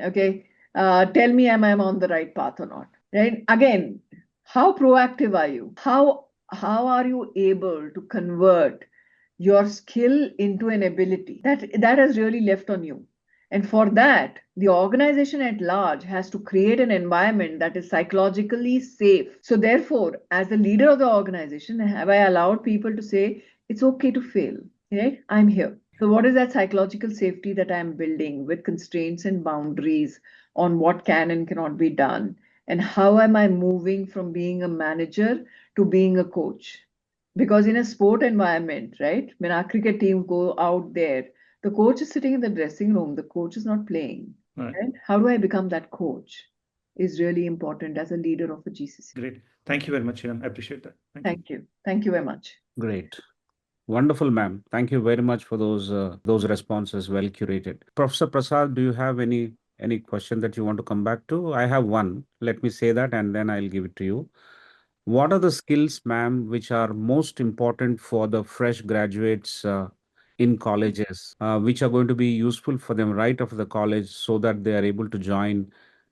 [SPEAKER 2] Okay, tell me, am I on the right path or not? Right? Again, how proactive are you? How are you able to convert your skill into an ability that has really left on you? And for that, the organization at large has to create an environment that is psychologically safe. So therefore, as the leader of the organization, have I allowed people to say, it's okay to fail, right? I'm here. So what is that psychological safety that I'm building with constraints and boundaries on what can and cannot be done? And how am I moving from being a manager to being a coach? Because in a sport environment, right, when our cricket team go out there, the coach is sitting in the dressing room, the coach is not playing.
[SPEAKER 5] Right.
[SPEAKER 2] Right? How do I become that coach is really important as a leader of a GCC.
[SPEAKER 5] Great. Thank you very much, Sheenam. I appreciate that.
[SPEAKER 2] Thank you. Thank you very much.
[SPEAKER 1] Great. Wonderful, ma'am. Thank you very much for those responses, well curated. Professor Prasad, do you have any question that you want to come back to? I have one. Let me say that, and then I'll give it to you. What are the skills, ma'am, which are most important for the fresh graduates in colleges, which are going to be useful for them right after the college so that they are able to join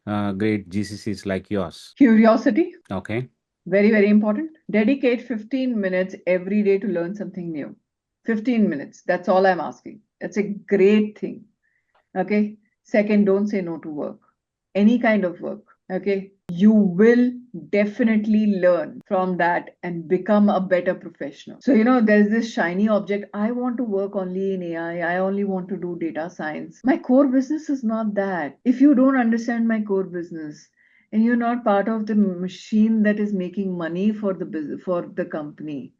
[SPEAKER 1] great GCCs like yours?
[SPEAKER 2] Curiosity.
[SPEAKER 1] Okay.
[SPEAKER 2] Very, very important. Dedicate 15 minutes every day to learn something new. 15 minutes. That's all I'm asking. That's a great thing. Okay. Second, don't say no to work. Any kind of work. Okay. You will definitely learn from that and become a better professional. So, there's this shiny object. I want to work only in AI. I only want to do data science. My core business is not that. If you don't understand my core business, and you're not part of the machine that is making money for the company,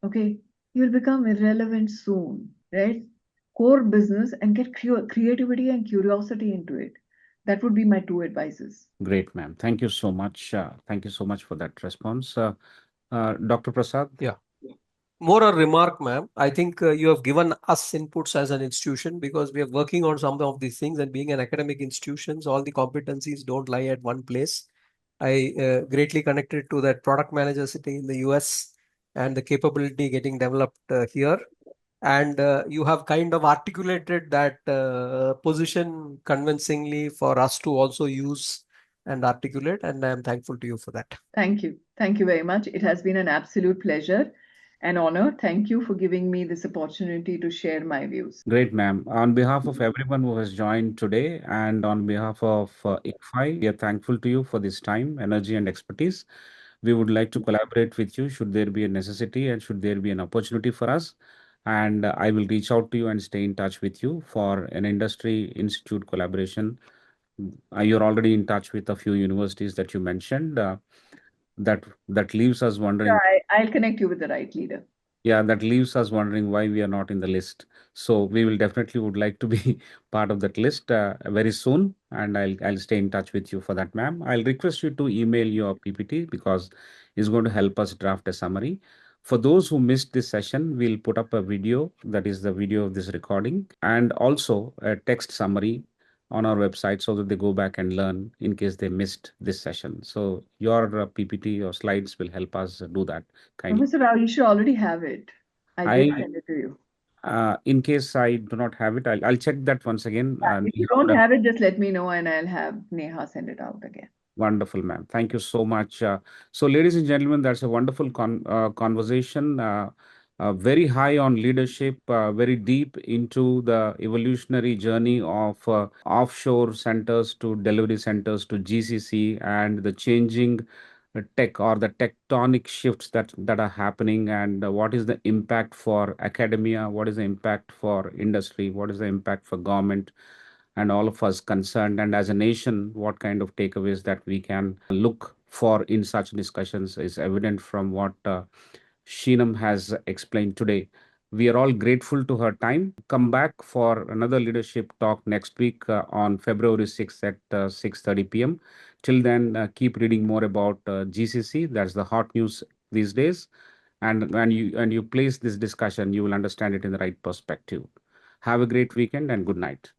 [SPEAKER 2] okay, you'll become irrelevant soon, right? Core business and get creativity and curiosity into it. That would be my two advices.
[SPEAKER 1] Great, ma'am. Thank you so much. Thank you so much for that response. Dr. Prasad?
[SPEAKER 3] Yeah. More a remark, ma'am. I think you have given us inputs as an institution because we are working on some of these things, and being an academic institutions, all the competencies don't lie at one place. I greatly connected to that product manager sitting in the US and the capability getting developed here. And you have kind of articulated that position convincingly for us to also use and articulate, and I am thankful to you for that.
[SPEAKER 2] Thank you. Thank you very much. It has been an absolute pleasure and honor. Thank you for giving me this opportunity to share my views.
[SPEAKER 1] Great, ma'am. On behalf of everyone who has joined today and on behalf of ICFAI, we are thankful to you for this time, energy, and expertise. We would like to collaborate with you should there be a necessity and should there be an opportunity for us. And I will reach out to you and stay in touch with you for an industry institute collaboration. You're already in touch with a few universities that you mentioned. That leaves us wondering.
[SPEAKER 2] Yeah, I'll connect you with the right leader.
[SPEAKER 1] Yeah, that leaves us wondering why we are not in the list. So we will definitely would like to be part of that list very soon, and I'll stay in touch with you for that, ma'am. I'll request you to email your PPT because it's going to help us draft a summary. For those who missed this session, we'll put up a video, that is the video of this recording, and also a text summary on our website so that they go back and learn in case they missed this session. So your PPT or slides will help us do that kindly.
[SPEAKER 2] Professor Rao, you should already have it. I did
[SPEAKER 1] I,
[SPEAKER 2] send it to you.
[SPEAKER 1] in case I do not have it, I'll check that once again.
[SPEAKER 2] If you
[SPEAKER 1] Neha would
[SPEAKER 2] don't
[SPEAKER 1] have.
[SPEAKER 2] have it, just let me know and I'll have Neha send it out again.
[SPEAKER 1] Wonderful, ma'am. Thank you so much. So, ladies and gentlemen, that's a wonderful conversation. Very high on leadership, very deep into the evolutionary journey of offshore centers to delivery centers to GCC and the changing tech or the tectonic shifts that are happening, and what is the impact for academia, what is the impact for industry, what is the impact for government and all of us concerned, and as a nation, what kind of takeaways that we can look for in such discussions is evident from what Sheenam has explained today. We are all grateful to her time. Come back for another leadership talk next week on February 6th at 6:30 p.m. Till then, keep reading more about GCC. That's the hot news these days. And when you place this discussion, you will understand it in the right perspective. Have a great weekend and good night.